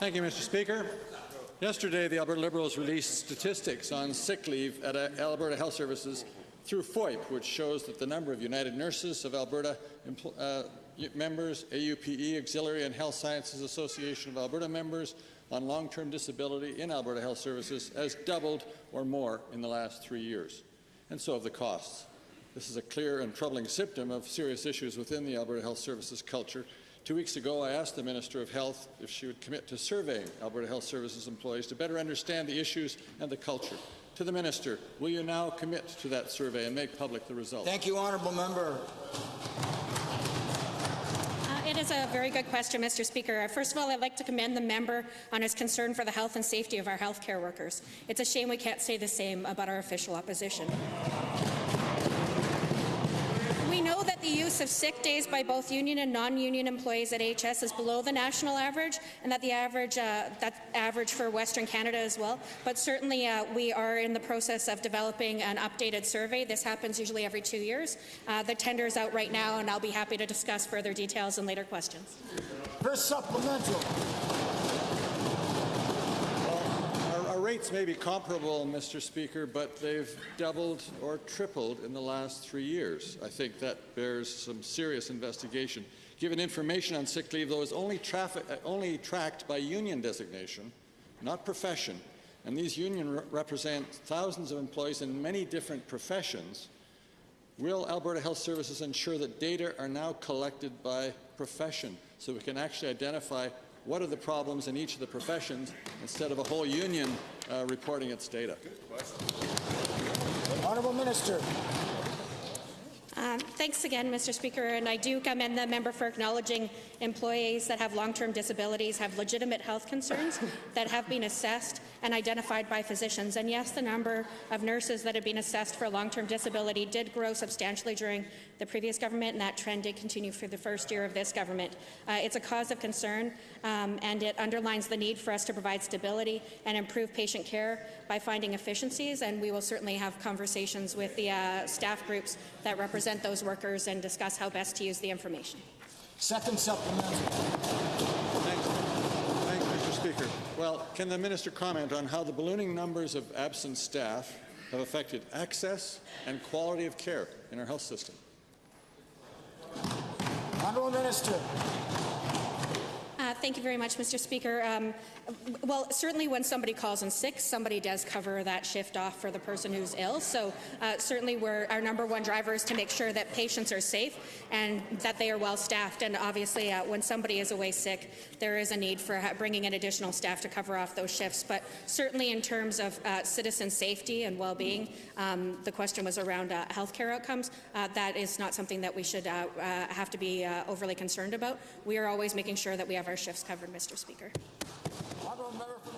Thank you, Mr. Speaker. Yesterday, the Alberta Liberals released statistics on sick leave at Alberta Health Services through FOIP, which shows that the number of United Nurses of Alberta members, AUPE, Auxiliary and Health Sciences Association of Alberta members on long-term disability in Alberta Health Services has doubled or more in the last 3 years, and so have the costs. This is a clear and troubling symptom of serious issues within the Alberta Health Services culture. 2 weeks ago, I asked the Minister of Health if she would commit to surveying Alberta Health Services employees to better understand the issues and the culture. To the Minister, will you now commit to that survey and make public the results? Thank you, honourable member. It is a very good question, Mr. Speaker. First of all, I'd like to commend the member on his concern for the health and safety of our healthcare workers. It's a shame we can't say the same about our official opposition. We know that the use of sick days by both union and non-union employees at AHS is below the national average, and that the average that's average for Western Canada as well. But certainly, we are in the process of developing an updated survey. This happens usually every 2 years. The tender is out right now, and I'll be happy to discuss further details in later questions. First supplemental. Our rates may be comparable, Mr. Speaker, but they've doubled or tripled in the last 3 years. I think that bears some serious investigation. Given information on sick leave, though, is only tracked by union designation, not profession, and these unions represent thousands of employees in many different professions. Will Alberta Health Services ensure that data are now collected by profession so we can actually identify what are the problems in each of the professions instead of a whole union reporting its data? Honourable Minister. Thanks again, Mr. Speaker, and I do commend the member for acknowledging employees that have long-term disabilities have legitimate health concerns that have been assessed and identified by physicians. And yes, the number of nurses that have been assessed for long-term disability did grow substantially during the previous government, and that trend did continue for the first year of this government. It's a cause of concern, and it underlines the need for us to provide stability and improve patient care by finding efficiencies, and we will certainly have conversations with the staff groups that represent those workers and discuss how best to use the information. Second supplemental. Thanks, Mr. Speaker. Well, can the Minister comment on how the ballooning numbers of absent staff have affected access and quality of care in our health system? Honourable Minister. Thank you very much, Mr. Speaker. Well, certainly when somebody calls in sick, somebody does cover that shift off for the person who's ill. So certainly our number one driver is to make sure that patients are safe and that they are well staffed. And obviously, when somebody is away sick, there is a need for bringing in additional staff to cover off those shifts. But certainly in terms of citizen safety and well-being, the question was around healthcare outcomes. That is not something that we should have to be overly concerned about. We are always making sure that we have our shifts covered, Mr. Speaker. Honourable Member for